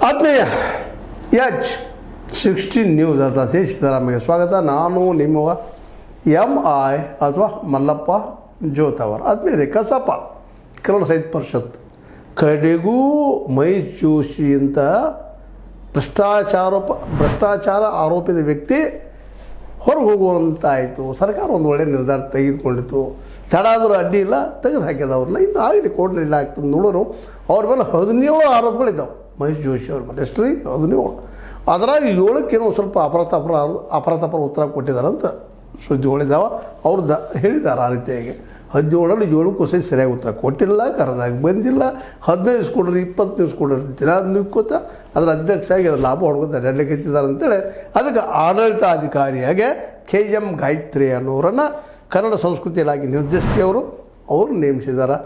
ಆತ್ಮೀಯ H16 news ಅರ್ಥಾತ್ ಸಿದ್ದರಾಮಯ್ಯ ಸ್ವಾಗತ. ನಾನು ನಿಮ್ಮವ MI ಅಥವಾ ಮಲ್ಲಪ್ಪ ಜೋತವರ್. ಆತ್ಮೀಯರೇ, ಕಸಾಪ ಕನ್ನಡ ಸಾಹಿತ್ಯ ಪರಿಷತ್ ಕಡೆಗೂ ಮಹೇಶ್ ಜೋಶಿ ಅಂತ ಭ್ರಷ್ಟಾಚಾರ ಆರೋಪಿತ ವ್ಯಕ್ತಿ ಹೊರಗೆ ಹೋಗುವಂತಾಯಿತು. ಸರ್ಕಾರ ಒಂದು ಒಳ್ಳೆಯ ನಿರ್ಧಾರ ತೆಗೆದುಕೊಂಡಿತ್ತು. ತಡ ಆದರೂ ಅಡ್ಡಿ ಇಲ್ಲ, ತೆಗೆದು ಹಾಕಿದ ಅವ್ರನ್ನ. ಇನ್ನು ಆಗಲಿ ಕೋರ್ಟ್ನಲ್ಲಿ ಆಗ್ತದೆ ನೋಡೋರು. ಅವ್ರ ಮೇಲೆ 17 ಆರೋಪಗಳಿದ್ದಾವೆ ಮಹೇಶ್ ಜೋಶಿ ಅವ್ರ ಮೇಲೆ. ಎಷ್ಟು ರೀ? 17. ಅದರಾಗ 7ಕ್ಕೇನೋ ಸ್ವಲ್ಪ ಅಪರಾಧ ಉತ್ತರ ಕೊಟ್ಟಿದ್ದಾರಂತ ಸುದ್ದಿಗಳಿದ್ದಾವೆ. ಅವ್ರು ಹೇಳಿದ್ದಾರೆ ಆ ರೀತಿಯಾಗಿ 17ರಲ್ಲಿ 7ಕ್ಕೂ ಸರಿಯಾಗಿ ಉತ್ತರ ಕೊಟ್ಟಿಲ್ಲ, ಕರೆದಾಗ ಬಂದಿಲ್ಲ. 15 ದಿವಸ ಕೊಡ್ರಿ, 20 ದಿವಸ ಕೊಡ್ರಿ, ದಿನ ನಿಕ್ಕೋತ ಅದರ ಅಧ್ಯಕ್ಷರಾಗಿ ಅದರ ಲಾಭ ಹೊಡ್ಕೊತ ಅಡ್ಡಲಿಕ್ಕೆ ಎತ್ತಿದ್ದಾರೆ ಅಂತೇಳಿ ಅದಕ್ಕೆ ಆಡಳಿತಾಧಿಕಾರಿಯಾಗಿ KM ಗಾಯತ್ರಿ ಅನ್ನೋರನ್ನು ಕನ್ನಡ ಸಂಸ್ಕೃತಿ ಇಲಾಖೆ ನಿರ್ದೇಶಕಿಯವರು ನೇಮಿಸಿದ್ದಾರೆ.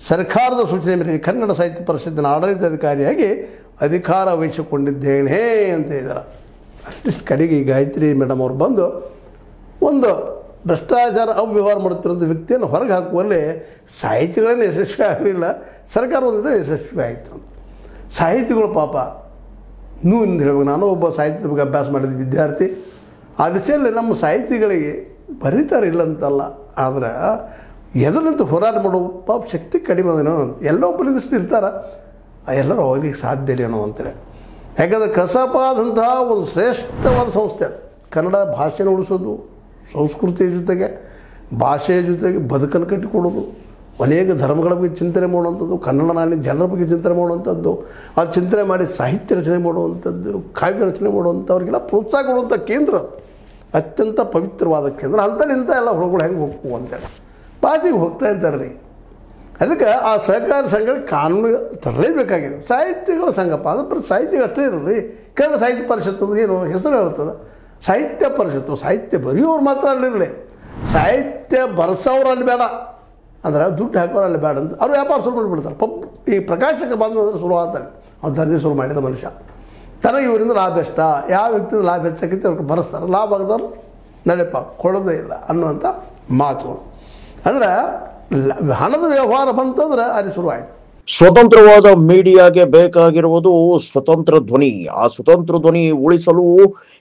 ಸರ್ಕಾರದ ಸೂಚನೆ ಮೇರೆಗೆ ಕನ್ನಡ ಸಾಹಿತ್ಯ ಪರಿಷತ್ತಿನ ಆಡಳಿತಾಧಿಕಾರಿಯಾಗಿ ಅಧಿಕಾರ ವಹಿಸಿಕೊಂಡಿದ್ದೇನೆ ಅಂತ ಹೇಳಿದ್ದಾರೆ. ಅಟ್ಲೀಸ್ಟ್ ಕಡೆಗೆ ಈ ಗಾಯತ್ರಿ ಮೇಡಮ್ ಅವರು ಬಂದು ಒಂದು ಭ್ರಷ್ಟಾಚಾರ ಅವ್ಯವಹಾರ ಮಾಡುತ್ತಿರೋಂಥ ವ್ಯಕ್ತಿಯನ್ನು ಹೊರಗೆ ಹಾಕುವಲ್ಲಿ ಸಾಹಿತಿಗಳನ್ನೇ ಯಶಸ್ವಿ ಆಗಲಿಲ್ಲ, ಸರ್ಕಾರ ಒಂದಿದ್ರೆ ಯಶಸ್ವಿ ಆಯಿತು ಅಂತ. ಸಾಹಿತಿಗಳು ಪಾಪ ಇಂದು ಹೇಳ್ಬೇಕು, ನಾನು ಒಬ್ಬ ಸಾಹಿತ್ಯದ ಬಗ್ಗೆ ಅಭ್ಯಾಸ ಮಾಡಿದ ವಿದ್ಯಾರ್ಥಿ. ಆ ದಿಶೆಯಲ್ಲಿ ನಮ್ಮ ಸಾಹಿತಿಗಳಿಗೆ ಬರೀತಾರೆ ಇಲ್ಲ ಅಂತಲ್ಲ, ಆದರೆ ಎದರಂತ ಹೋರಾಟ ಮಾಡೋ ಪಾಪ ಶಕ್ತಿ ಕಡಿಮೆ ಅದೇನೋ ಅಂತ. ಎಲ್ಲೋ ಒಬ್ಬರಿಂದಷ್ಟು ಇರ್ತಾರೆ, ಎಲ್ಲರೂ ಹೋಗ್ಲಿಕ್ಕೆ ಸಾಧ್ಯ ಇಲ್ಲ ಏನೋ ಅಂತೇಳಿ. ಯಾಕಂದರೆ ಕಸಾಪ ಆದಂತಹ ಒಂದು ಶ್ರೇಷ್ಠವಾದ ಸಂಸ್ಥೆ. ಕನ್ನಡ ಭಾಷೆನ ಉಳಿಸೋದು, ಸಂಸ್ಕೃತಿಯ ಜೊತೆಗೆ ಭಾಷೆಯ ಜೊತೆಗೆ ಬದುಕನ್ನು ಕಟ್ಟಿಕೊಡೋದು, ಅನೇಕ ಧರ್ಮಗಳ ಬಗ್ಗೆ ಚಿಂತನೆ ಮಾಡುವಂಥದ್ದು, ಕನ್ನಡ ನಾಡಿನ ಜನರ ಬಗ್ಗೆ ಚಿಂತನೆ ಮಾಡುವಂಥದ್ದು, ಅದು ಚಿಂತನೆ ಮಾಡಿ ಸಾಹಿತ್ಯ ರಚನೆ ಮಾಡುವಂಥದ್ದು, ಕಾವ್ಯ ರಚನೆ ಮಾಡುವಂಥವ್ರಿಗೆಲ್ಲ ಪ್ರೋತ್ಸಾಹ ಕೊಡುವಂಥ ಕೇಂದ್ರ, ಅತ್ಯಂತ ಪವಿತ್ರವಾದ ಕೇಂದ್ರ. ಅಂಥಲ್ಲಿಂದ ಎಲ್ಲ ಹೊರಗಳು ಹೆಂಗೆ ಹೋಗ್ವು ಅಂತೇಳಿ ಪಾರ್ಟಿಗೆ ಹೋಗ್ತಾ ಇದ್ದಾರೆ ರೀ. ಅದಕ್ಕೆ ಆ ಸಹಕಾರ ಸಂಘಗಳಿಗೆ ಕಾನೂನು ತರಲೇಬೇಕಾಗಿದೆ. ಸಾಹಿತ್ಯಗಳ ಸಂಘಪ್ಪ ಅದು ಸಾಹಿತ್ಯ ಅಷ್ಟೇ ಇರಲಿ. ಕನ್ನಡ ಸಾಹಿತ್ಯ ಪರಿಷತ್ತು ಅಂದ್ರೆ ಏನು ಹೆಸರು ಹೇಳ್ತದೆ? ಸಾಹಿತ್ಯ ಪರಿಷತ್ತು. ಸಾಹಿತ್ಯ ಬರೆಯೋರು ಮಾತ್ರ ಅಲ್ಲಿರಲಿ, ಸಾಹಿತ್ಯ ಬರ್ಸೋರು ಅಲ್ಲಿ ಬೇಡ, ಅಂದ್ರೆ ದುಡ್ಡು ಹಾಕೋರು ಅಲ್ಲಿ ಬೇಡ ಅಂತ ಅವ್ರು ವ್ಯಾಪಾರ ಶುರು ಮಾಡಿಬಿಡ್ತಾರೆ. ಈ ಪ್ರಕಾಶಕ್ಕೆ ಬಂದಂದ್ರೆ ಶುರು ಆಗ್ತಾರೆ. ಅವ್ರು ದಂಧೆ ಶುರು ಮಾಡಿದ ಮನುಷ್ಯ ತನಗೆ ಇವರಿಂದ ಲಾಭ ಎಷ್ಟ, ಯಾವ ವ್ಯಕ್ತಿಯಿಂದ ಲಾಭ ಹೆಚ್ಚಾಗಿತ್ತು ಅವ್ರಿಗೆ ಬರೆಸ್ತಾರೆ, ಲಾಭ ಆಗದವ್ರು ನಡೆಯಪ್ಪ ಕೊಡೋದೇ ಇಲ್ಲ ಅನ್ನುವಂಥ ಮಾತುಗಳು. ಅಂದ್ರೆ ಹಣದ ವ್ಯವಹಾರ ಬಂತಂದ್ರೆ ಅಲ್ಲಿ ಶುರುವಾಯಿತು. ಸ್ವತಂತ್ರವಾದ ಮೀಡಿಯಾಗೆ ಬೇಕಾಗಿರುವುದು ಸ್ವತಂತ್ರ ಧ್ವನಿ. ಆ ಸ್ವತಂತ್ರ ಧ್ವನಿ ಉಳಿಸಲು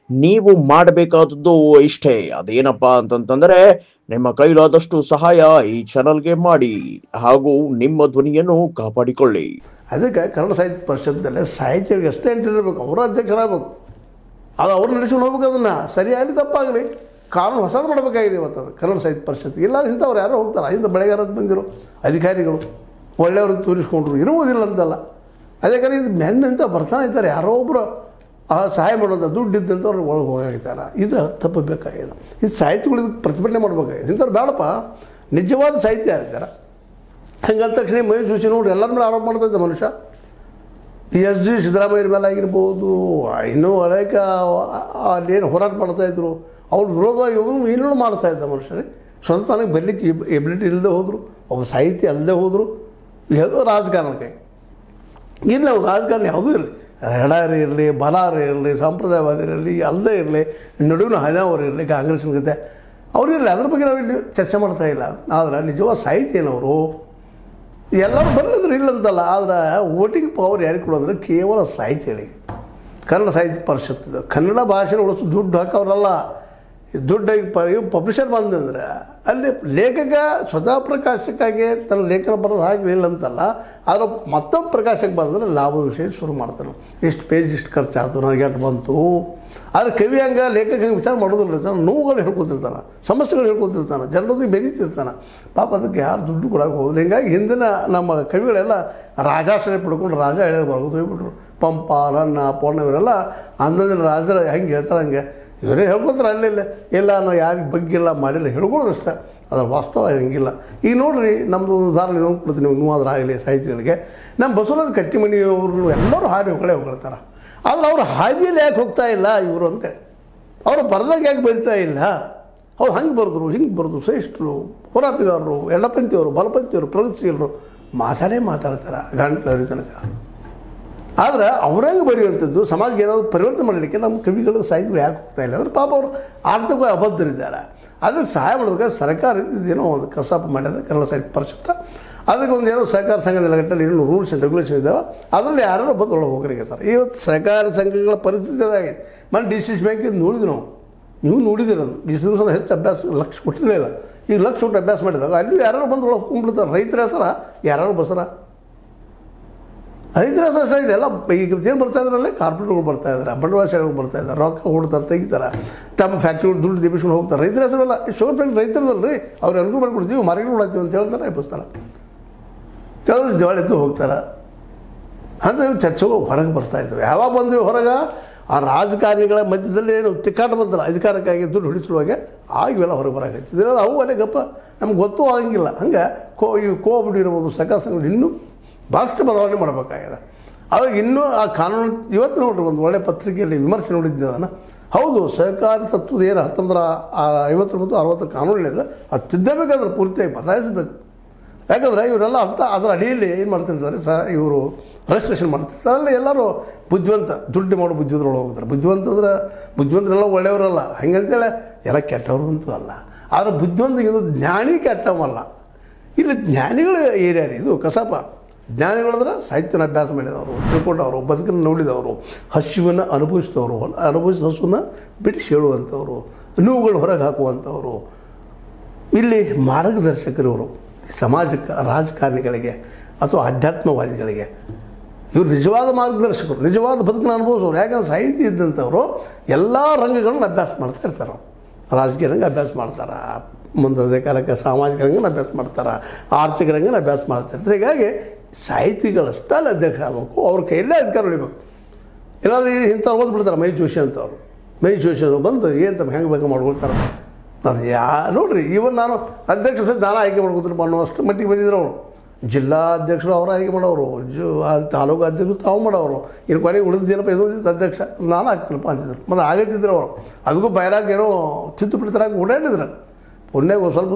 ನೀವು ಮಾಡಬೇಕಾದದ್ದು ಇಷ್ಟೇ. ಅದೇನಪ್ಪಾ ಅಂತಂತಂದ್ರೆ ನಿಮ್ಮ ಕೈಲಾದಷ್ಟು ಸಹಾಯ ಈ ಚಾನಲ್ಗೆ ಮಾಡಿ ಹಾಗೂ ನಿಮ್ಮ ಧ್ವನಿಯನ್ನು ಕಾಪಾಡಿಕೊಳ್ಳಿ. ಅದಕ್ಕೆ ಕನ್ನಡ ಸಾಹಿತ್ಯ ಪರಿಷತ್ತಲ್ಲೇ ಸಾಹಿತ್ಯಗಳಿಗೆ ಅಷ್ಟೇ ಎಂಟಿರಬೇಕು, ಅವರ ಅಧ್ಯಕ್ಷರಾಗಬೇಕು, ಅದು ಅವ್ರು ನಡೆಸ್ಕೊಂಡು ಹೋಗ್ಬೇಕು. ಅದನ್ನು ಸರಿಯಾಗಲಿ ತಪ್ಪಾಗಲಿ ಕಾನೂನು ಹೊಸದು ಮಾಡಬೇಕಾಗಿದೆ ಇವತ್ತು ಅದು ಕನ್ನಡ ಸಾಹಿತ್ಯ ಪರಿಷತ್. ಇಲ್ಲ ಇಂಥವ್ರು ಯಾರೋ ಹೋಗ್ತಾರೆ, ಇಂದ ಬೆಳಗಾರದ್ದು ಬಂದಿರೋ ಅಧಿಕಾರಿಗಳು ಒಳ್ಳೆಯವ್ರನ್ನ ತೋರಿಸ್ಕೊಂಡ್ರು ಇರುವುದಿಲ್ಲ ಅಂತಲ್ಲ. ಅದೇ ಕಾರಣ ಇದು ಮೆಂದಂತ ಬರ್ತಾನೆ ಇದ್ದಾರೆ, ಯಾರೋ ಒಬ್ಬರು ಸಹಾಯ ಮಾಡುವಂಥ ದುಡ್ಡು ಇದ್ದಂಥವ್ರು ಒಳಗೆ ಹೋಗಾಗಿದ್ದಾರೆ. ಇದು ತಪ್ಪಬೇಕಾಗಿದೆ. ಇದು ಸಾಹಿತ್ಯಗಳು ಪ್ರತಿಭಟನೆ ಮಾಡಬೇಕಾಗಿದೆ. ಇಂಥವ್ರು ಬೇಡಪ್ಪ, ನಿಜವಾದ ಸಾಹಿತ್ಯ ಯಾರಿದ್ದಾರೆ. ಹಂಗಂದ ತಕ್ಷಣ ಮಹೇಶ್ ಜೋಶಿ ನೋಡ್ರಿ ಎಲ್ಲರ ಮೇಲೆ ಆರೋಪ ಮಾಡ್ತಾಯಿದ್ದ ಮನುಷ್ಯ. SD ಸಿದ್ದರಾಮಯ್ಯರ ಮೇಲೆ ಆಗಿರ್ಬೋದು, ಇನ್ನೂ ಹಳೇಕ ಅಲ್ಲೇನು ಹೋರಾಟ ಮಾಡ್ತಾಯಿದ್ರು, ಅವ್ರ ವಿರೋಧ ಇನ್ನೂ ಮಾಡ್ತಾಯಿದ್ದ ಮನುಷ್ಯರೇ. ಸ್ವತಃ ತನಗೆ ಬರಲಿಕ್ಕೆ ಎಬಿಲಿಟಿ ಇಲ್ಲದೆ ಹೋದರು, ಒಬ್ಬ ಸಾಹಿತ್ಯ ಅಲ್ಲದೆ ಹೋದರು. ಯಾವುದೋ ರಾಜಕಾರಣಕ್ಕೆ ಇಲ್ಲ, ಅವ್ರು ರಾಜಕಾರಣ ಯಾವುದೂ ಇರಲಿ, ಎಡಾರಿ ಇರಲಿ, ಬಲಾರಿ ಇರಲಿ, ಸಂಪ್ರದಾಯವಾದಿರಲಿ, ಅಲ್ಲದೇ ಇರಲಿ, ನಡುವಿನ ಹಜಾವರು ಇರಲಿ, ಕಾಂಗ್ರೆಸ್ನ ಜೊತೆ ಅವ್ರಿರಲಿ, ಅದ್ರ ಬಗ್ಗೆ ನಾವು ಇಲ್ಲಿ ಚರ್ಚೆ ಮಾಡ್ತಾಯಿಲ್ಲ. ಆದರೆ ನಿಜವಾದ ಸಾಹಿತ್ಯ ಏನವರು ಎಲ್ಲರೂ ಬರಲಿದ್ರು ಇಲ್ಲಂತಲ್ಲ. ಆದರೆ ವೋಟಿಂಗ್ ಪವರ್ ಯಾರಿಗೆ ಕೊಡೋದ್ರೆ ಕೇವಲ ಸಾಹಿತ್ಯಗಳಿಗೆ. ಕನ್ನಡ ಸಾಹಿತ್ಯ ಪರಿಷತ್ತು ಕನ್ನಡ ಭಾಷೆನ ಉಳಿಸೋ ದುಡ್ಡು ಹಾಕೋರಲ್ಲ. ದುಡ್ಡಾಗಿ ಪಬ್ಲಿಷರ್ ಬಂದಂದ್ರೆ ಅಲ್ಲಿ ಲೇಖಕ ಸ್ವತಃ ಪ್ರಕಾಶಕ್ಕಾಗಿ ತನ್ನ ಲೇಖನ ಬರೋದು ಹಾಕಲಿಲ್ಲ ಅಂತಲ್ಲ, ಆದರೆ ಮತ್ತೊಬ್ಬ ಪ್ರಕಾಶಕ್ಕೆ ಬಂದರೆ ಲಾಭದ ವಿಷಯ ಶುರು ಮಾಡ್ತಾನೆ. ಇಷ್ಟು ಪೇಜ್ ಇಷ್ಟು ಖರ್ಚಾಯ್ತು, ನನಗೆ ಎಷ್ಟು ಬಂತು. ಆದರೆ ಕವಿ ಹಂಗೆ ಲೇಖಕ ಹಂಗೆ ವಿಚಾರ ಮಾಡೋದಿಲ್ಲ. ತಾನು ನೋವುಗಳು ಹೇಳ್ಕೊತಿರ್ತಾನೆ, ಸಮಸ್ಯೆಗಳು ಹೇಳ್ಕೊತಿರ್ತಾನೆ, ಜನರೊಂದಿಗೆ ಬೆರೀತಿರ್ತಾನೆ. ಪಾಪ ಅದಕ್ಕೆ ಯಾರು ದುಡ್ಡು ಕೊಡೋಕೆ ಹೋದ್ರು. ಹೀಗಾಗಿ ಹಿಂದಿನ ನಮ್ಮ ಕವಿಗಳೆಲ್ಲ ರಾಜಾಶ್ರಯ ಪಡ್ಕೊಂಡು ರಾಜ ಹೇಳೋದು ಬರ್ಬೋದು ಹೋಗ್ಬಿಟ್ರು. ಪಂಪ, ರನ್ನ, ಪೂರ್ಣ ಇವರೆಲ್ಲ ಅಂದಿನ ರಾಜರ ಹೆಂಗೆ ಹೇಳ್ತಾರೆ ಹಂಗೆ ಇವರೇ ಹೇಳ್ಕೊತಾರೆ. ಅಲ್ಲಿಲ್ಲ ಇಲ್ಲ ನಾವು ಯಾರಿಗೆ ಬಗ್ಗಿಲ್ಲ ಮಾಡಿಲ್ಲ ಹೇಳ್ಕೊಳ್ಳೋದಷ್ಟೇ, ಅದರ ವಾಸ್ತವ ಹಂಗಿಲ್ಲ. ಈಗ ನೋಡಿರಿ, ನಮ್ಮದು ಒಂದು ಉದಾಹರಣೆ ನೋಡ್ಕೊಳ್ತೀನಿ ನಿಮ್ಗೆ ನೋವಾದ್ರೆ ಆಗಲಿ ಸಾಹಿತ್ಯಗಳಿಗೆ. ನಮ್ಮ ಬಸವರಾಜ ಕಟ್ಟಿಮನಿಯವ್ರನ್ನು ಎಲ್ಲರೂ ಹಾಡಿ ಹೋಗ್ತಾರೆ. ಆದರೆ ಅವ್ರು ಹಾದಿಯಲ್ಲಿ ಯಾಕೆ ಹೋಗ್ತಾ ಇಲ್ಲ ಇವರು ಅಂತೇಳಿ, ಅವರು ಬರೆದಾಗ ಯಾಕೆ ಬರಿತಾ ಇಲ್ಲ? ಅವ್ರು ಹಂಗೆ ಬರೆದ್ರು, ಹಿಂಗೆ ಬರೆದ್ರು, ಶ್ರೇಷ್ಠರು, ಹೋರಾಟಗಾರರು, ಎಡಪಂಥಿಯವರು, ಬಲಪಂಥಿಯವರು, ಪ್ರಗತಿಶೀಲರು ಮಾತಾಡ್ತಾರೆ ಗಂಟಲ ತನಕ. ಆದರೆ ಅವ್ರಂಗೆ ಬರೆಯುವಂಥದ್ದು ಸಮಾಜಕ್ಕೆ ಏನಾದರೂ ಪರಿವರ್ತನೆ ಮಾಡಲಿಕ್ಕೆ ನಮ್ಮ ಕವಿಗಳು ಸಾಹಿತ್ಯಗಳು ಯಾಕೆ ಹೋಗ್ತಾ ಇಲ್ಲ ಅಂದರೆ ಪಾಪ ಅವರು ಆರ್ಥಿಕವಾಗಿ ಅಬದ್ಧರಿದ್ದಾರೆ. ಅದಕ್ಕೆ ಸಹಾಯ ಮಾಡೋದಕ್ಕೆ ಸರ್ಕಾರ ಏನೋ ಒಂದು ಕಸಾಪ ಮಾಡ್ಯದ ಕನ್ನಡ ಸಾಹಿತ್ಯ ಪರಿಷತ್ತು. ಅದಕ್ಕೆ ಒಂದು ಏನೋ ಸಹಕಾರ ಸಂಘದ ಲೆಕ್ಕದಲ್ಲಿ ಏನು ರೂಲ್ಸ್ ಆ್ಯಂಡ್ ರೆಗ್ಯುಲೇಷನ್ ಇದ್ದಾವೆ, ಅದರಲ್ಲಿ ಯಾರು ಬಂದು ಒಳಗೆ ಹೋಗ್ರಿಗೆತ್ತಾರೆ. ಇವತ್ತು ಸಹಕಾರ ಸಂಘಗಳ ಪರಿಸ್ಥಿತಿ ಅದಾಗಿದೆ. ಮೊನ್ನೆ DCC ಬ್ಯಾಂಕಿಂದ ನೋಡಿದ್ವಿ ನಾವು, ನೀವು ನೋಡಿದಿರೋದು. ದಿವಸ ಹೆಚ್ಚು ಅಭ್ಯಾಸ ಲಕ್ಷ ಕೊಟ್ಟಿರಲಿಲ್ಲ, ಈಗ ಲಕ್ಷ ಕೊಟ್ಟು ಅಭ್ಯಾಸ ಮಾಡಿದಾಗ ಅಲ್ಲಿ ಯಾರು ಬಂದು ಒಳಗೆ ಕುಂಬಿಡ್ತಾರೆ. ರೈತರ ಹೆಸರ ಯಾರು ಬಸರ, ರೈತರ ಹೆಸರು ಅಷ್ಟಾಗಿದೆ. ಎಲ್ಲ ಈಗ ಏನು ಬರ್ತಾ ಇದ್ರಲ್ಲೇ ಕಾರ್ಪೊರೇಟ್ಗಳು ಬರ್ತಾ ಇದ್ದಾರೆ, ಬಂಡವಾಳಶಾಹಿಗಳು ಬರ್ತಾ ಇದ್ದಾರೆ, ರೊಕ್ಕ ಹೊಡ್ತಾರೆ, ತೆಗಿತಾರೆ, ತಮ್ಮ ಫ್ಯಾಕ್ಟ್ರಿಗಳು ದುಡ್ಡು ದಿಬಿಸ್ಕೊಂಡು ಹೋಗ್ತಾರೆ. ರೈತರ ಹೆಸರೆಲ್ಲ ಶುಗರ್ ಫ್ಯಾಕ್ಟ್ರಿ ರೈತರದಲ್ರಿ, ಅವ್ರು ಅನುಕೂಲ ಮಾಡಿಕೊಡ್ತೀವಿ, ಮಾರ್ಕೆಟ್ಗಳು ಹಾಕ್ತೀವಿ ಅಂತ ಹೇಳ್ತಾರೆ, ಎಬ್ಬಿಸ್ತಾರೆ. ಕೆಲವರು ಜವಾಳಿದ್ದು ಹೋಗ್ತಾರೆ ಅಂತ ಚರ್ಚೆಗಳು ಹೊರಗೆ ಬರ್ತಾಯಿದ್ವು. ಯಾವಾಗ ಬಂದ್ವಿ ಹೊರಗೆ, ಆ ರಾಜಕಾರಣಿಗಳ ಮಧ್ಯದಲ್ಲಿ ಏನು ತಿಕ್ಕಾಟ ಬಂತಲ್ಲ ಅಧಿಕಾರಕ್ಕಾಗಿ ದುಡ್ಡು ಹೊಡಿಸುವಾಗ ಆಗಿವೆಲ್ಲ ಹೊರಗೆ ಬರೋಕೈತಿ. ಅವು ಅಲ್ಲೇ ಗಪ್ಪ ನಮ್ಗೆ ಗೊತ್ತೂ ಆಗಂಗಿಲ್ಲ. ಹಂಗೆ ಇವು ಕೋವಿಡ್ ಇರ್ಬೋದು, ಸಹಕಾರ ಸಂಘಗಳು ಇನ್ನೂ ಭಾಳಷ್ಟು ಬದಲಾವಣೆ ಮಾಡಬೇಕಾಗಿದೆ. ಅವಾಗ ಇನ್ನೂ ಆ ಕಾನೂನು ಇವತ್ತು ನೋಡ್ರಿ, ಒಂದು ಒಳ್ಳೆಯ ಪತ್ರಿಕೆಯಲ್ಲಿ ವಿಮರ್ಶೆ ನೋಡಿದ್ದೆ ಅದನ್ನು. ಹೌದು, ಸಹಕಾರಿ ತತ್ವದ ಏನು 1959-60 ಕಾನೂನಿದೆ, ಅದು ತಿದ್ದಬೇಕಾದ್ರೆ ಪೂರ್ತಿಯಾಗಿ ಬದಲಾಯಿಸಬೇಕು. ಯಾಕಂದರೆ ಇವರೆಲ್ಲ ಅಂತ ಅದರ ಅಡಿಯಲ್ಲಿ ಏನು ಮಾಡ್ತಿರ್ತಾರೆ ಇವರು ರಿಜಿಸ್ಟ್ರೇಷನ್ ಮಾಡ್ತಿರ್ತಾರೆ. ಅಲ್ಲಿ ಎಲ್ಲರೂ ಬುದ್ಧಿವಂತ, ದುಡ್ಡು ಮಾಡೋ ಬುದ್ಧಿವಂತರೊಳಗೆ ಹೋಗ್ತಾರೆ. ಬುದ್ಧಿವಂತರೆಲ್ಲ ಒಳ್ಳೆಯವರಲ್ಲ, ಹಂಗಂತೇಳಿ ಎಲ್ಲ ಕೆಟ್ಟವರು ಅಂತೂ ಅಲ್ಲ. ಆದರೆ ಬುದ್ಧಿವಂತಿಗೆ ಜ್ಞಾನಿ ಕೆಟ್ಟವಲ್ಲ. ಇಲ್ಲಿ ಜ್ಞಾನಿಗಳ ಏರಿಯಾ ರೀ ಇದು ಕಸಾಪ. ಜ್ಞಾನಿಗಳಂದ್ರೆ ಸಾಹಿತ್ಯನ ಅಭ್ಯಾಸ ಮಾಡಿದವರು, ತಿಳ್ಕೊಂಡವರು, ಬದುಕನ್ನು ನೋಡಿದವರು, ಹಸುವನ್ನು ಅನುಭವಿಸಿದವರು, ಅನುಭವಿಸಿದ ಹಸುವನ್ನು ಬಿಟ್ಟು ಹೇಳುವಂಥವ್ರು, ನೋವುಗಳು ಹೊರಗೆ ಹಾಕುವಂಥವ್ರು, ಇಲ್ಲಿ ಮಾರ್ಗದರ್ಶಕರಿವರು ಸಮಾಜಕ್ಕೆ, ರಾಜಕಾರಣಿಗಳಿಗೆ ಅಥವಾ ಆಧ್ಯಾತ್ಮವಾದಿಗಳಿಗೆ. ಇವರು ನಿಜವಾದ ಮಾರ್ಗದರ್ಶಕರು, ನಿಜವಾದ ಬದುಕನ್ನು ಅನುಭವಿಸೋರು. ಯಾಕಂದ್ರೆ ಸಾಹಿತ್ಯ ಇದ್ದಂಥವರು ಎಲ್ಲ ರಂಗಗಳನ್ನು ಅಭ್ಯಾಸ ಮಾಡ್ತಾ ಇರ್ತಾರೆ. ರಾಜಕೀಯ ರಂಗ ಅಭ್ಯಾಸ ಮಾಡ್ತಾರೆ, ಮುಂದೆ ಕಾಲಕ್ಕೆ ಸಾಮಾಜಿಕ ರಂಗನ ಅಭ್ಯಾಸ ಮಾಡ್ತಾರೆ, ಆರ್ಥಿಕ ರಂಗನ ಅಭ್ಯಾಸ ಮಾಡ್ತಾಯಿರ್ತಾರೆ. ಹೀಗಾಗಿ ಸಾಹಿತಿಗಳಷ್ಟಲ್ಲ ಅಧ್ಯಕ್ಷ ಆಗಬೇಕು, ಅವ್ರ ಕೈಯಲ್ಲೇ ಅಧಿಕಾರ ಉಳಿಬೇಕು. ಇಲ್ಲಾಂದ್ರೆ ಇಂಥವ್ರು ಓದ್ಬಿಡ್ತಾರೆ. ಮಹೇಶ್ ಜೋಶಿ ಅಂತವ್ರು, ಮಹೇಶ್ ಜೋಶಿ ಅವರು ಬಂದು ಏನು ತಮ್ಮ ಹೆಂಗೆ ಬೇಕು ಮಾಡ್ಕೊಳ್ತಾರೆ. ಅದು ನೋಡಿರಿ, ಇವನ್ ನಾನು ಅಧ್ಯಕ್ಷರು ಸಹ ನಾನು ಆಯ್ಕೆ ಮಾಡ್ಕೊತೀನಿ ಅನ್ನೋಷ್ಟು ಮಟ್ಟಿಗೆ ಬಂದಿದ್ರು ಅವರು. ಜಿಲ್ಲಾ ಅಧ್ಯಕ್ಷರು ಅವರ ಆಯ್ಕೆ ಮಾಡೋರು, ತಾಲೂಕು ಅಧ್ಯಕ್ಷರು ತಾವು ಮಾಡೋರು. ಇನ್ನು ಕೊನೆಗೆ ಉಳಿದಿದ್ದೇನಪ್ಪ ಇದೊಂದಿತ್ತು ಅಧ್ಯಕ್ಷ ನಾನು ಆಗ್ತೀನಪ್ಪ ಅಂತಿದ್ರು. ಮತ್ತು ಆಗತ್ತಿದ್ರು ಅವರು. ಅದಕ್ಕೂ ಬೈರಾಗ ಏನೋ ಚಿತ್ತುಪಿಡಿತರಾಗಿ ಓಡಾಡಿದ್ರು. ಪುಣ್ಯಾಗ ಸ್ವಲ್ಪ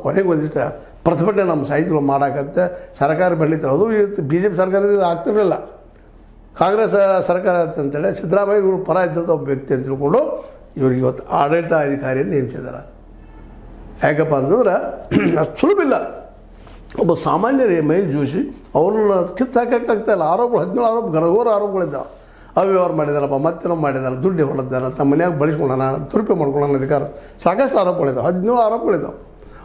ಕೊನೆಗೆ ಒಂದಿಷ್ಟು ಪ್ರತಿಭಟನೆ ನಮ್ಮ ಸಾಹಿತಿಗಳು ಮಾಡೋಕತ್ತೆ ಸರ್ಕಾರ ಬೆಳೀತಾರೆ. ಅದು ಇವತ್ತು BJP ಸರ್ಕಾರದಿಂದ ಆಗ್ತಿರಲಿಲ್ಲ, ಕಾಂಗ್ರೆಸ್ ಸರ್ಕಾರ ಅಂತೇಳಿ ಸಿದ್ದರಾಮಯ್ಯ ಇವರು ಪರ ಇದ್ದಂಥ ಒಬ್ಬ ವ್ಯಕ್ತಿ ಅಂತ ತಿಳ್ಕೊಂಡು ಇವ್ರಿಗೆ ಇವತ್ತು ಆಡಳಿತ ಅಧಿಕಾರಿಯನ್ನು ನೇಮಿಸಿದ್ದಾರೆ. ಯಾಕಪ್ಪ ಅಂತಂದ್ರೆ ಅಷ್ಟು ಸುಲಭಿಲ್ಲ. ಒಬ್ಬ ಸಾಮಾನ್ಯರೇ ಮಹೇಶ್ ಜೋಶಿ ಅವ್ರನ್ನ ಕಿತ್ತು ಹಾಕೋಕ್ಕಾಗ್ತಾಯಿಲ್ಲ. ಆರೋಪಗಳು 17 ಆರೋಪ, ಗಣಗೋರ ಆರೋಪಗಳಿದ್ದಾವೆ. ಅವ್ಯವಹಾರ ಮಾಡಿದಾರಪ್ಪ, ಮತ್ತೇನೋ ಮಾಡಿದಾರೆ, ದುಡ್ಡು ಹೊಡೆದಾರ, ತಮ್ಮ ಮನ್ಯಾಗ ಬಳಸ್ಕೊಳ್ಳೋಣ, ದುರುಪಯೋಗ ಮಾಡ್ಕೊಳ್ಳೋಣ ಅಧಿಕಾರ, ಸಾಕಷ್ಟು ಆರೋಪಗಳಿದ್ದಾವೆ. 17 ಆರೋಪಗಳಿದ್ದಾವೆ.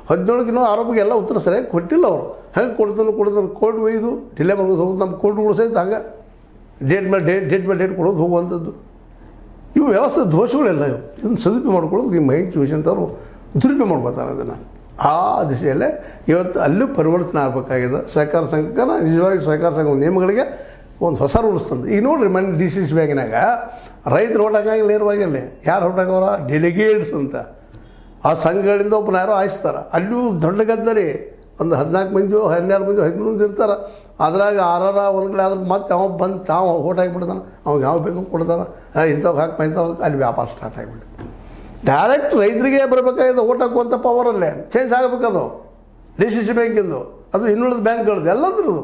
17 ಆರೋಪಕ್ಕೆ ಎಲ್ಲ ಉತ್ತರ ಸರಿಯಾಗಿ ಕೊಟ್ಟಿಲ್ಲ ಅವರು. ಹೆಂಗೆ ಕೊಡ್ತಾನೆ ಕೋರ್ಟ್ ಒಯ್ದು ಡಿಲೇ ಮಾಡ್ಕೊಂಡು ಹೋಗೋದು. ನಮ್ಮ ಕೋರ್ಟ್ಗಳು ಸಹಿತ ಹಂಗೆ ಡೇಟ್ ಮೇಲೆ ಡೇಟ್ ಕೊಡೋದು ಹೋಗುವಂಥದ್ದು. ಇವು ವ್ಯವಸ್ಥೆ ದೋಷಗಳೆಲ್ಲ ಇವು. ಇದನ್ನು ಸದುಪಯೋಗ ಮಾಡ್ಕೊಳ್ಳೋದು ಈ ಮಹೇಶ್ ಜೋಶಿ ಅಂತವ್ರು ದುರುಪಯೋಗ ಮಾಡ್ಕೊತಾರೆ. ಅದನ್ನು ಆ ದಿಶೆಯಲ್ಲೇ ಇವತ್ತು ಅಲ್ಲೂ ಪರಿವರ್ತನೆ ಆಗಬೇಕಾಗಿದೆ. ಸಹಕಾರ ಸಂಘಕ್ಕೆ ನಿಜವಾಗಿ ಸಹಕಾರ ಸಂಘದ ನಿಯಮಗಳಿಗೆ ಒಂದು ಹೊಸ ರೂಲ್ಸ್ ತಂದು. ಈಗ ನೋಡಿರಿ, ಮೊನ್ನೆ DCC ಬ್ಯಾಂಕಿನಾಗ ರೈತರು ಓಟ್ ಹಾಕಂಗಿಲ್ಲ ನೇರವಾಗಿರಲಿ. ಯಾರು ಓಟ್ ಹಾಕೋರ? ಡೆಲಿಗೇಟ್ಸ್ ಅಂತ ಆ ಸಂಘಗಳಿಂದ ಒಬ್ಬನ ಯಾರೋ ಆಯಿಸ್ತಾರೆ. ಅಲ್ಲೂ ದೊಡ್ಡ ಗದ್ದರಿ ಒಂದು 14 ಮಂದಿ 12 ಮಂದಿ 13 ಮಂದಿ ಇರ್ತಾರೆ. ಅದ್ರಾಗ ಒಂದು ಕಡೆ ಆದ್ರೆ ಮತ್ತೆ ಅವ ಬಂದು ತಾವು ಓಟ್ ಹಾಕಿಬಿಡ್ತಾನೆ. ಅವಾಗ ಯಾವ ಬೇಕು ಕೊಡ್ತಾನೆ, ಇಂಥವ್ಗೆ ಹಾಕಿ ಇಂಥವ್ಗೆ ಅಲ್ಲಿ ವ್ಯಾಪಾರ ಸ್ಟಾರ್ಟ್ ಆಗಿಬಿಟ್ಟು ಡೈರೆಕ್ಟ್ ರೈತರಿಗೆ ಬರಬೇಕಾಗಿದೆ. ಓಟ್ ಹಾಕುವಂಥ ಪವರಲ್ಲೇ ಚೇಂಜ್ ಆಗಬೇಕದು DCC ಬ್ಯಾಂಕಿಂದು, ಅದು ಇನ್ನುಳಿದ ಬ್ಯಾಂಕ್ಗಳದ್ದು ಎಲ್ಲದ್ರದ್ದು.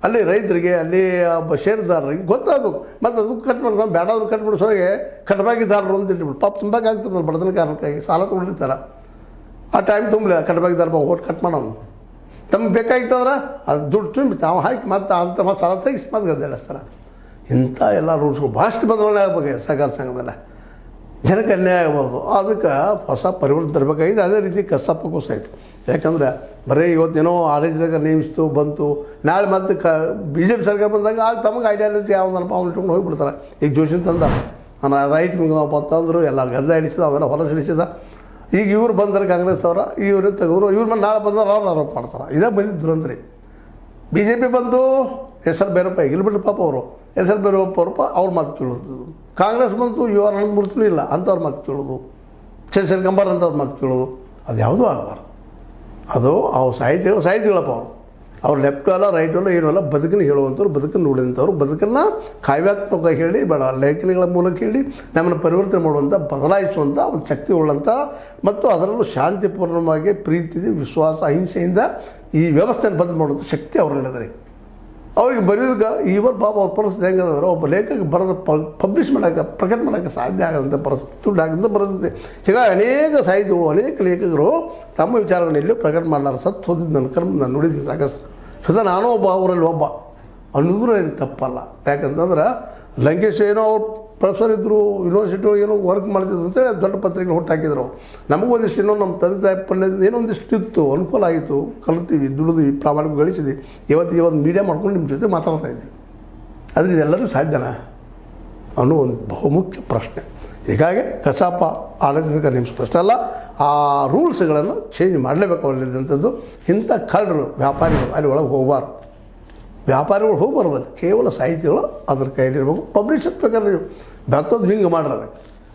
ಅಲ್ಲಿ ರೈತರಿಗೆ, ಅಲ್ಲಿ ಒಬ್ಬ ಷೇರುದಾರರಿಗೆ ಗೊತ್ತಾಗಬೇಕು. ಮತ್ತು ಅದಕ್ಕೆ ಕಟ್ ಮಾಡ್ತಾನೆ, ಬೇಡಾದ್ರು ಕಟ್ ಮಾಡಿಸೋರಿಗೆ ಕಟಬಾಗಿದಾರರು ಅಂತ ಇಟ್ಬಿಟ್ಟು ಪಾಪ ತುಂಬಾಗಿ ಆಗ್ತಿರ್ತದೆ. ಬಡತನಕಾರನಿಗೆ ಸಾಲ ತೊಗೊಂಡಿರ್ತಾರೆ. ಆ ಟೈಮ್ ತುಂಬಲಿಲ್ಲ, ಕಟಬಾಗಿದಾರ ಓಟ್ ಕಟ್ ಮಾಡೋನು. ತಮ್ಗೆ ಬೇಕಾಗಿತ್ತಂದ್ರೆ ಅದು ದುಡ್ಡು ತುಂಬಿ ತಾವು ಹಾಕಿ ಮತ್ತೆ ಮತ್ತೆ ಸಾಲ ತೆಗಿಸಿ ಮತ್ತೆ ಗದ್ದೆ ಎಳಿಸ್ತಾರೆ. ಇಂಥ ಎಲ್ಲ ರೂಲ್ಸ್ಗಳು ಭಾಳಷ್ಟು ಬದಲಾವಣೆ ಆಗಬೇಕಾಗಿದೆ ಸಹಕಾರ ಸಂಘದಲ್ಲ. ಜನಕ್ಕೆ ಅನ್ಯಾಯ ಆಗಬಾರ್ದು. ಅದಕ್ಕೆ ಹೊಸ ಪರಿವರ್ತನೆ ತರಬೇಕಾಗಿದೆ. ಅದೇ ರೀತಿ ಕಸಪ್ಪಕ್ಕೂ ಸಹಿತ. ಯಾಕಂದರೆ ಬರೀ ಇವತ್ತೇನೋ ಆಡಳಿತದಾಗ ನೇಮಿಸ್ತು ಬಂತು, ನಾಳೆ ಮತ್ತೆ BJP ಸರ್ಕಾರ ಬಂದಾಗ ಆಗ ತಮಗೆ ಐಡಿಯಾಲಜಿ ಯಾವುದನ್ನಪ್ಪ ಅವ್ನು ಇಟ್ಕೊಂಡು ಹೋಗಿಬಿಡ್ತಾರೆ. ಈಗ ಜೋಶಿ ತಂದ ರೈಟ್ ನಾವು ಬಂತಂದ್ರು ಎಲ್ಲ ಗದ್ದೆ ಹಿಡಿಸಿದ, ಅವೆಲ್ಲ ಹೊಲಸು ಹಿಡಿಸಿದ. ಈಗ ಇವ್ರು ಬಂದರೆ ಕಾಂಗ್ರೆಸ್ ಅವರ, ಇವ್ರನ್ನ ತೆಗೆದ್ರು, ಇವ್ರ ಮೇಲೆ ನಾಳೆ ಬಂದ್ರೆ ಅವ್ರು ಆರೋಪ ಮಾಡ್ತಾರೆ. ಇದೇ ಬಂದಿದ್ರು ಅಂದ್ರಿ. BJP ಬಂದು SL ಭೈರಪ್ಪ ಇಲ್ಲಿ ಬಿಟ್ಟರು ಪಾಪ ಅವರು, SL ಭೈರಪ್ಪ ಅವ್ರಪ್ಪ ಅವ್ರ ಮಾತು ಕೇಳೋದು. ಕಾಂಗ್ರೆಸ್ ಬಂತು UR ಅನಂತಮೂರ್ತಿನೂ ಇಲ್ಲ ಅಂಥವ್ರ ಮಾತು ಕೇಳೋದು, ಚಂದ್ರಶೇಖರ್ ಕಂಬಾರ್ ಅಂಥವ್ರ ಮಾತು ಕೇಳೋದು. ಅದು ಯಾವುದೂ ಆಗಬಾರ್ದು. ಅದು ಅವ್ರು ಸಾಹಿತಿಗಳಪ್ಪ ಅವ್ರು ಲೆಫ್ಟು ಅಲ್ಲ ರೈಟು ಅಲ್ಲ ಏನೂ ಅಲ್ಲ, ಬದುಕನ್ನು ಹೇಳುವಂಥವ್ರು, ಬದುಕನ್ನು ನೋಡಿದಂಥವ್ರು, ಬದುಕನ್ನು ಕಾವ್ಯಾತ್ಮಕ ಹೇಳಿ ಬೇಡ ಲೇಖನಿಗಳ ಮೂಲಕ ಹೇಳಿ ನಮ್ಮನ್ನು ಪರಿವರ್ತನೆ ಮಾಡುವಂಥ, ಬದಲಾಯಿಸುವಂಥ ಒಂದು ಶಕ್ತಿ ಉಳ್ಳಂಥ ಮತ್ತು ಅದರಲ್ಲೂ ಶಾಂತಿಪೂರ್ಣವಾಗಿ ಪ್ರೀತಿ, ವಿಶ್ವಾಸ, ಅಹಿಂಸೆಯಿಂದ ಈ ವ್ಯವಸ್ಥೆಯನ್ನು ಬದಲು ಮಾಡುವಂಥ ಶಕ್ತಿ ಅವ್ರು ಹೇಳಿದ್ರಿ. ಅವ್ರಿಗೆ ಬರೆಯೋದಕ್ಕೆ ಈವನ್ ಪಾಪ ಅವ್ರ ಪರಿಸ್ಥಿತಿ ಹೆಂಗಂದ್ರೆ ಒಬ್ಬ ಲೇಖಕ ಬರೋದು ಪಬ್ಲಿಷ್ ಮಾಡೋಕ್ಕೆ ಪ್ರಕಟ ಮಾಡೋಕ್ಕೆ ಸಾಧ್ಯ ಆಗದಂಥ ಪರಿಸ್ಥಿತಿ, ದುಡ್ಡು ಆಗಂಥ ಪರಿಸ್ಥಿತಿ. ಹೀಗಾಗಿ ಅನೇಕ ಸಾಹಿತಿಗಳು, ಅನೇಕ ಲೇಖಕರು ತಮ್ಮ ವಿಚಾರಗಳನ್ನ ಎಲ್ಲೂ ಪ್ರಕಟ ಮಾಡಲಾರ ಸತ್ತು ಹೋದಿದ್ದು ನನ್ನ ಕರ್ಮ ನಾನು ನೋಡಿದ್ದೀನಿ ಸಾಕಷ್ಟು. ಸ್ವತಃ ನಾನೂ ಒಬ್ಬ ಅವರಲ್ಲಿ ಒಬ್ಬ ಅನ್ನೋದ್ರೂ ಏನು ತಪ್ಪಲ್ಲ. ಯಾಕಂತಂದ್ರೆ ಲಂಕೇಶ್ ಏನೋ ಅವ್ರು ಪ್ರೊಫೆಸರ್ ಇದ್ದರು, ಯೂನಿವರ್ಸಿಟಿ ಏನೋ ವರ್ಕ್ ಮಾಡ್ತಿದ್ರು ಅಂತೇಳಿ ದೊಡ್ಡ ಪತ್ರಿಕೆ ಹುಟ್ಟಾಕಿದ್ರು. ನಮಗೂ ಒಂದಿಷ್ಟು ಏನೋ ನಮ್ಮ ತಂದೆ ತಾಯಿ ಪಲ್ಯದಿಂದ ಏನೋ ಒಂದಿಷ್ಟು ಇತ್ತು, ಅನುಕೂಲ ಆಗಿತ್ತು, ಕಲಿತೀವಿ, ದುಡಿದ್ವಿ, ಪ್ರಾಮಾಣಿಕ ಗಳಿಸಿದ್ವಿ. ಇವತ್ತು ಮೀಡಿಯಾ ಮಾಡ್ಕೊಂಡು ನಿಮ್ಮ ಜೊತೆ ಮಾತಾಡ್ತಾ ಇದ್ದೀವಿ. ಆದರೆ ಇದೆಲ್ಲರೂ ಸಾಧ್ಯನಾ ಅನ್ನೋ ಒಂದು ಬಹುಮುಖ್ಯ ಪ್ರಶ್ನೆ. ಹೀಗಾಗಿ ಕಸಾಪ ಆಡಳಿತಕ್ಕೆ ನೇಮಿಸೋದು ಅಷ್ಟೇ ಅಲ್ಲ, ಆ ರೂಲ್ಸ್ಗಳನ್ನು ಚೇಂಜ್ ಮಾಡಲೇಬೇಕು ಅಲ್ಲಿದ್ದಂಥದ್ದು. ಇಂಥ ಕಳ್ಳರು ವ್ಯಾಪಾರಿಗಳು ಅಲ್ಲಿ ಒಳಗೆ ಹೋಗಬಾರ್ದು, ವ್ಯಾಪಾರಿಗಳು ಹೋಗ್ಬಾರ್ದಲ್ಲಿ, ಕೇವಲ ಸಾಹಿತಿಗಳು ಅದ್ರ ಕೈಲಿರ್ಬೇಕು. ಪಬ್ಲಿಷರ್ಸ್ ಬೇಕಾದ್ರೆ ನೀವು ಬೆತ್ತದ್ದು ಹಿಂಗೆ ಮಾಡ್ರಿ,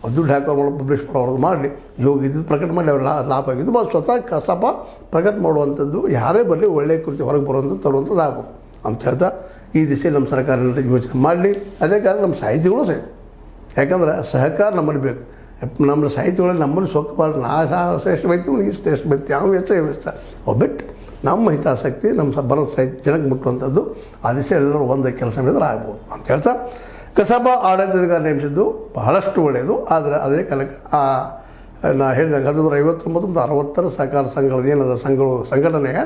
ಅದು ದುಡ್ಡು ಹಾಕೋ ಪಬ್ಲಿಷ್ ಮಾಡೋದು ಮಾಡಲಿ, ಯೋಗ ಇದ್ದಿದ್ದು ಪ್ರಕಟ ಮಾಡಿ ಅವ್ರು ಲಾಭ ಆಗಿದ್ದು ಸ್ವತಃ ಕಸಾಪ ಪ್ರಕಟ ಮಾಡುವಂಥದ್ದು, ಯಾರೇ ಬರಲಿ ಒಳ್ಳೆಯ ಕೃತಿ ಹೊರಗೆ ಬರುವಂಥದ್ದು ತರುವಂಥದ್ದು ಆಗಬೇಕು ಅಂತ ಹೇಳ್ತಾ ಈ ದಿಶೆಯಲ್ಲಿ ನಮ್ಮ ಸರ್ಕಾರ ಯೋಚನೆ ಮಾಡಲಿ. ಅದೇ ಕಾರಣ ನಮ್ಮ ಸಾಹಿತಿಗಳು ಸಹ, ಯಾಕಂದ್ರೆ ಸಹಕಾರ ನಮ್ಮಲ್ಲಿ ಬೇಕು. ನಮ್ಮ ಸಾಹಿತ್ಯಗಳಲ್ಲಿ ನಮ್ಮಲ್ಲಿ ಸೊಕ್ಕಬಾರ್ದು, ನಾ ಶ್ರೇಷ್ಠ ವ್ಯಕ್ತಿ ಈ ಶ್ರೇಷ್ಠ ವ್ಯಕ್ತಿ ಯಾವ ವೆಚ್ಚ ಒಬ್ಬಿಟ್ಟು ನಮ್ಮ ಹಿತಾಸಕ್ತಿ ನಮ್ಮ ಬರೋದು ಸಾಹಿತ್ಯ ಜನಕ್ಕೆ ಮುಟ್ಟುವಂಥದ್ದು, ಆ ದಿಶೆ ಎಲ್ಲರೂ ಒಂದೇ ಕೆಲಸ ಮಾಡಿದ್ರೆ ಆಗ್ಬೋದು ಅಂತ ಹೇಳ್ತಾ ಕಸಾಪ ಆಡಳಿತಾಧಿಕಾರಿ ನೇಮಿಸಿದ್ದು ಬಹಳಷ್ಟು ಒಳ್ಳೆಯದು. ಆದರೆ ಅದೇ ಕಾಲಕ್ಕೆ ನಾ ಹೇಳಿದಂಗೆ 1959 ಮತ್ತು 60 ಸಹಕಾರ ಸಂಘಗಳದ್ದು ಏನದ ಸಂಘಟನೆಯ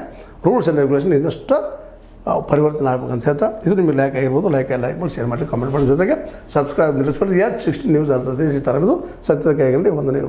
ರೂಲ್ಸ್ ಆ್ಯಂಡ್ ರೆಗ್ಯುಲೇಷನ್ ಇನ್ನಷ್ಟು ಪರಿವರ್ತನೆ ಆಗಬೇಕು ಅಂತ ಹೇಳ್ತಾ ಇದು ನಿಮಗೆ ಲೈಕ್ ಆಗಿರ್ಬೋದು. ಲೈಕ್ ಮಾಡಿ ಶೇರ್ ಮಾಡಿ, ಕಾಮೆಂಟ್ ಮಾಡಿ, ಜೊತೆಗೆ ಸಬ್ಸ್ಕ್ರೈಬ್ ನಿಲ್ಲಿಸ್ಬಿಟ್ಟು H16 ನ್ಯೂಸ್ ಅರ್ಥತೆ ಈ ಥರದ್ದು ಸತ್ಯದ ಕೈಗಳಲ್ಲಿ ವಂದನೆಗಳು.